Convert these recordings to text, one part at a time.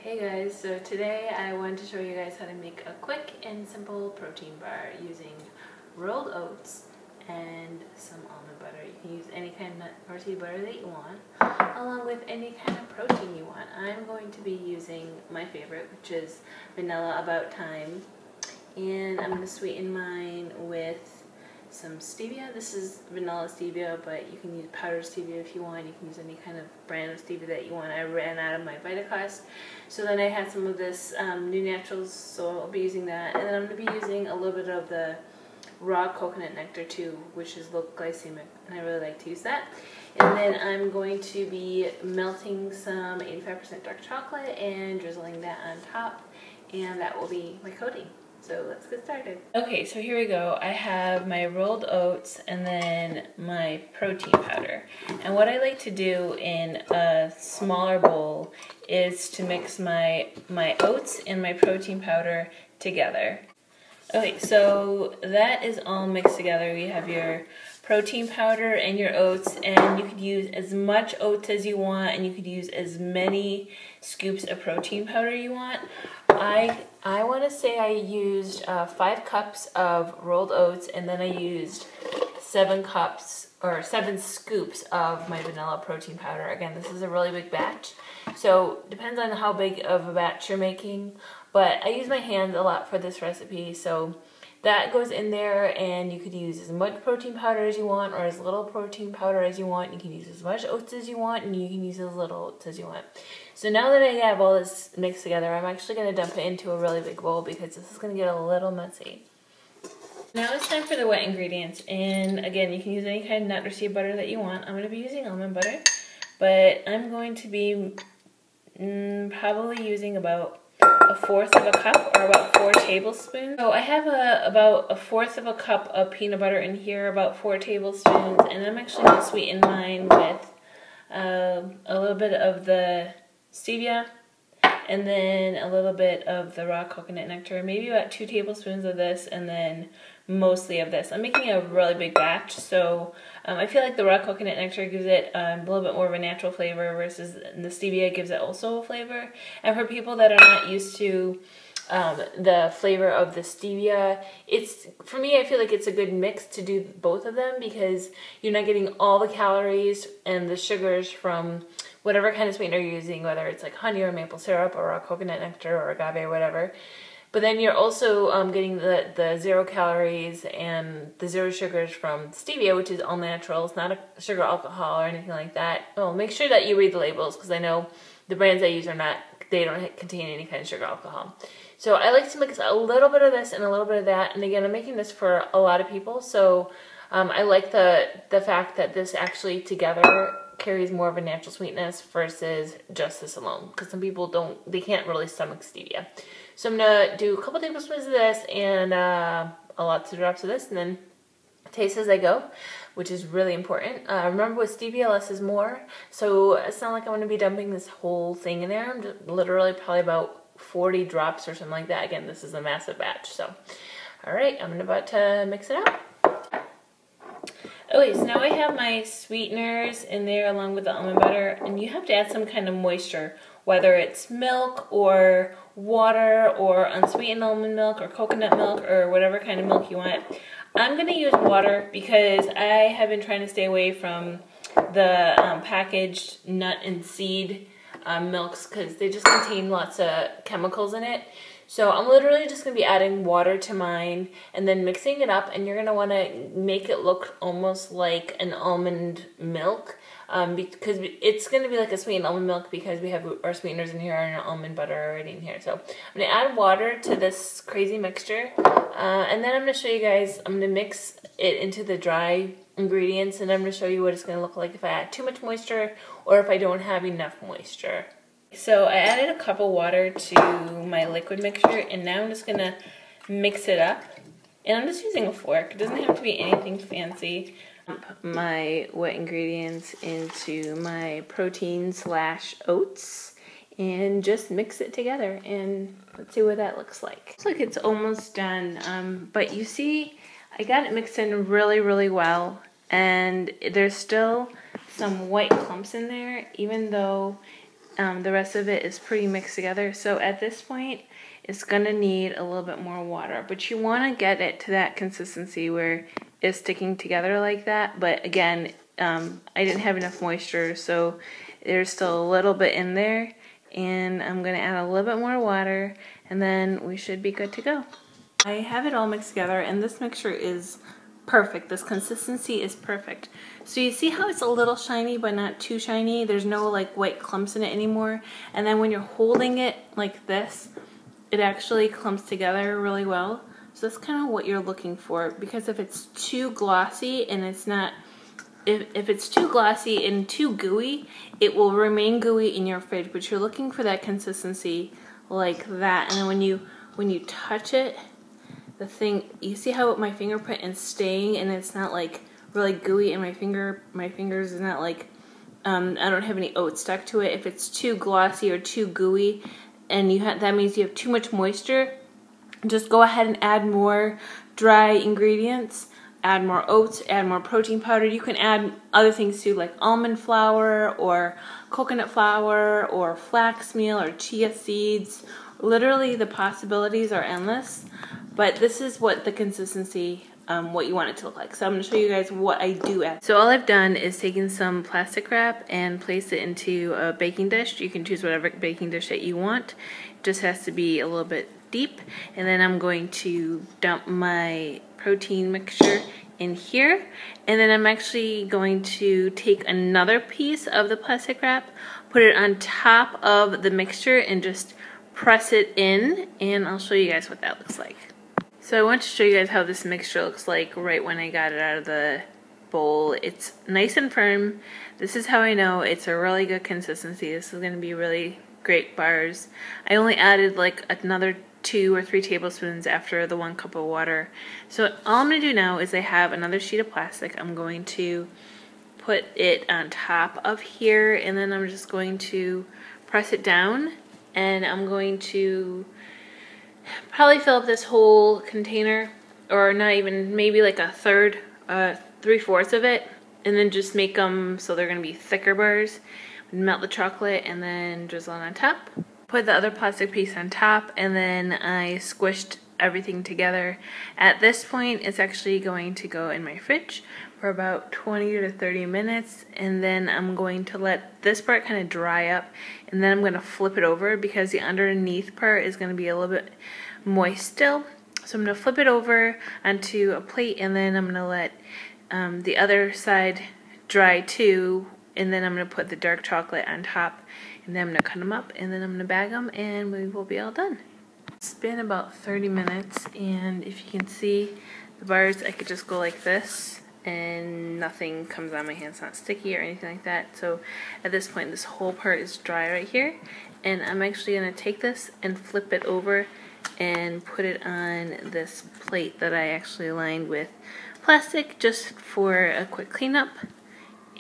Hey guys, so today I wanted to show you guys how to make a quick and simple protein bar using rolled oats and some almond butter. You can use any kind of nut or seed butter that you want, along with any kind of protein you want. I'm going to be using my favorite, which is Vanilla About Time, and I'm going to sweeten mine with some stevia. This is vanilla stevia, but you can use powdered stevia if you want. You can use any kind of brand of stevia that you want. I ran out of my Vitacost, so then I had some of this New Naturals, so I'll be using that. And then I'm going to be using a little bit of the raw coconut nectar too, which is low glycemic, and I really like to use that. And then I'm going to be melting some 85% dark chocolate and drizzling that on top, and that will be my coating. So let's get started. Okay, so here we go. I have my rolled oats and then my protein powder. And what I like to do in a smaller bowl is to mix my oats and my protein powder together. Okay, so that is all mixed together. You have your protein powder and your oats, and you could use as much oats as you want, and you could use as many scoops of protein powder you want. I want to say I used 5 cups of rolled oats, and then I used 7 scoops of my vanilla protein powder. Again, this is a really big batch, so depends on how big of a batch you're making, but I use my hands a lot for this recipe, so that goes in there, and you could use as much protein powder as you want or as little protein powder as you want. You can use as much oats as you want, and you can use as little oats as you want. So now that I have all this mixed together, I'm actually going to dump it into a really big bowl because this is going to get a little messy. Now it's time for the wet ingredients, and again, you can use any kind of nut or seed butter that you want. I'm going to be using almond butter, but I'm going to be probably using about 1/4 of a cup, or about 4 tablespoons. So I have about 1/4 of a cup of peanut butter in here, about 4 tablespoons, and I'm actually going to sweeten mine with a little bit of the stevia, and then a little bit of the raw coconut nectar, maybe about 2 tablespoons of this, and then mostly of this. I'm making a really big batch, so I feel like the raw coconut nectar gives it a little bit more of a natural flavor versus the stevia gives it also a flavor. And for people that are not used to the flavor of the stevia, for me, I feel like it's a good mix to do both of them because you're not getting all the calories and the sugars from whatever kind of sweetener you're using, whether it's like honey or maple syrup or raw coconut nectar or agave or whatever. But then you're also getting the 0 calories and the 0 sugars from stevia, which is all natural. It's not a sugar alcohol or anything like that. Well, make sure that you read the labels because I know the brands I use they don't contain any kind of sugar alcohol. So I like to mix a little bit of this and a little bit of that. And again, I'm making this for a lot of people, so I like the fact that this actually together carries more of a natural sweetness versus just this alone, because some people they can't really stomach stevia. So I'm gonna do a couple tablespoons of this and lots of drops of this, and then taste as I go, which is really important. Remember with stevia, less is more, so it's not like I'm gonna be dumping this whole thing in there. I'm just literally probably about 40 drops or something like that. Again, this is a massive batch, so all right, I'm about to mix it up. Okay, so now I have my sweeteners in there along with the almond butter, and you have to add some kind of moisture, whether it's milk or water or unsweetened almond milk or coconut milk or whatever kind of milk you want. I'm going to use water because I have been trying to stay away from the packaged nut and seed milks because they just contain lots of chemicals in it. So I'm literally just going to be adding water to mine and then mixing it up, and you're going to want to make it look almost like an almond milk because it's going to be like a sweetened almond milk because we have our sweeteners in here and our almond butter already in here. So I'm going to add water to this crazy mixture, and then I'm going to show you guys, I'm going to mix it into the dry ingredients, and I'm going to show you what it's going to look like if I add too much moisture or if I don't have enough moisture. So I added a cup of water to my liquid mixture, and now I'm just going to mix it up. And I'm just using a fork. It doesn't have to be anything fancy. Dump my wet ingredients into my protein/oats and just mix it together, and let's see what that looks like. Looks like it's almost done, but you see I got it mixed in really, really well, and there's still some white clumps in there, even though the rest of it is pretty mixed together. So at this point, it's gonna need a little bit more water, but you wanna get it to that consistency where it's sticking together like that. But again, I didn't have enough moisture, so there's still a little bit in there, and I'm gonna add a little bit more water, and then we should be good to go. I have it all mixed together, and this mixture is perfect. This consistency is perfect. So you see how it's a little shiny but not too shiny? There's no like white clumps in it anymore. And then when you're holding it like this, it actually clumps together really well. So that's kind of what you're looking for, because if it's too glossy and it's not, if it's too glossy and too gooey, it will remain gooey in your fridge, but you're looking for that consistency like that. And then when you touch it, the thing, you see how my fingerprint is staying and it's not like really gooey in my fingers is not like, I don't have any oats stuck to it. If it's too glossy or too gooey and that means you have too much moisture, just go ahead and add more dry ingredients, add more oats, add more protein powder. You can add other things too, like almond flour or coconut flour or flax meal or chia seeds. Literally the possibilities are endless. But this is what the consistency, what you want it to look like. So I'm going to show you guys what I do add. So all I've done is taken some plastic wrap and placed it into a baking dish. You can choose whatever baking dish that you want. It just has to be a little bit deep. And then I'm going to dump my protein mixture in here. And then I'm actually going to take another piece of the plastic wrap, put it on top of the mixture, and just press it in. And I'll show you guys what that looks like. So I want to show you guys how this mixture looks like right when I got it out of the bowl. It's nice and firm. This is how I know it's a really good consistency. This is going to be really great bars. I only added like another 2 or 3 tablespoons after the 1 cup of water. So all I'm going to do now is I have another sheet of plastic. I'm going to put it on top of here, and then I'm just going to press it down, and I'm going to probably fill up this whole container, or not even, maybe like a third, 3/4 of it, and then just make them so they're going to be thicker bars. Melt the chocolate and then drizzle it on top. Put the other plastic piece on top, and then I squished everything together. At this point, it's actually going to go in my fridge for about 20 to 30 minutes, and then I'm going to let this part kind of dry up, and then I'm going to flip it over because the underneath part is going to be a little bit moist still. So I'm going to flip it over onto a plate, and then I'm going to let the other side dry too, and then I'm going to put the dark chocolate on top, and then I'm going to cut them up, and then I'm going to bag them, and we will be all done. It's been about 30 minutes, and if you can see the bars, I could just go like this and nothing comes on my hand. It's not sticky or anything like that. So at this point, this whole part is dry right here, and I'm actually going to take this and flip it over and put it on this plate that I actually lined with plastic just for a quick cleanup,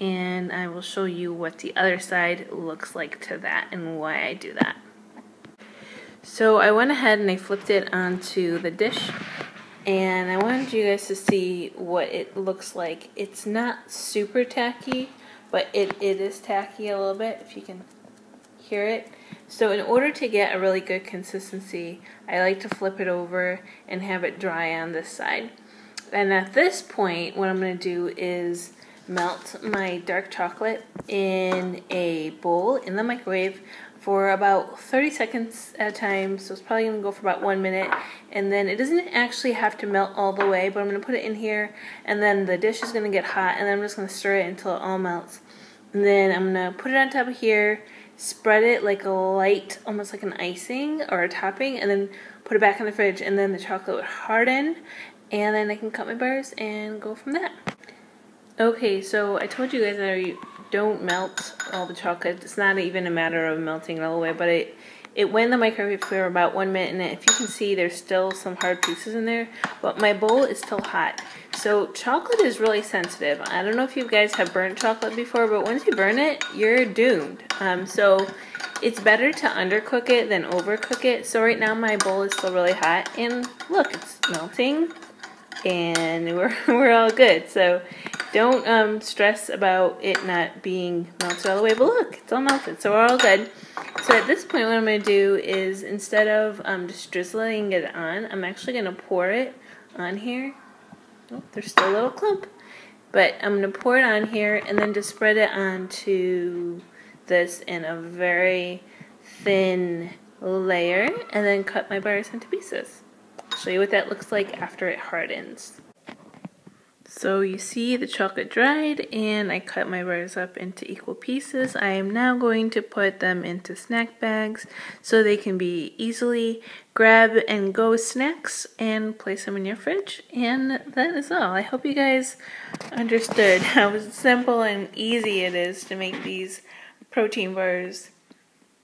and I will show you what the other side looks like to that and why I do that. So I went ahead and I flipped it onto the dish, and I wanted you guys to see what it looks like. It's not super tacky, but it is tacky a little bit, if you can hear it. So in order to get a really good consistency, I like to flip it over and have it dry on this side. And at this point, what I'm going to do is melt my dark chocolate in a bowl in the microwave for about 30 seconds at a time. So it's probably going to go for about 1 minute, and then it doesn't actually have to melt all the way, but I'm going to put it in here, and then the dish is going to get hot, and then I'm just going to stir it until it all melts. And then I'm going to put it on top of here, spread it like a light, almost like an icing or a topping, and then put it back in the fridge, and then the chocolate would harden, and then I can cut my bars and go from that. Okay, so I told you guys that I don't melt all the chocolate. It's not even a matter of melting it all the way, but it went in the microwave for about 1 minute, and if you can see, there's still some hard pieces in there, but my bowl is still hot. So chocolate is really sensitive. I don't know if you guys have burnt chocolate before, but once you burn it, you're doomed. So it's better to undercook it than overcook it. So right now my bowl is still really hot, and look, it's melting. and we're all good. So don't stress about it not being melted all the way, but look, it's all melted, so we're all good. So at this point, what I'm going to do is, instead of just drizzling it on, I'm actually going to pour it on here. Oh, there's still a little clump. But I'm going to pour it on here and then just spread it onto this in a very thin layer, and then cut my bars into pieces. I'll show you what that looks like after it hardens. So you see the chocolate dried, and I cut my bars up into equal pieces. I am now going to put them into snack bags so they can be easily grab and go snacks, and place them in your fridge. And that is all. I hope you guys understood how simple and easy it is to make these protein bars.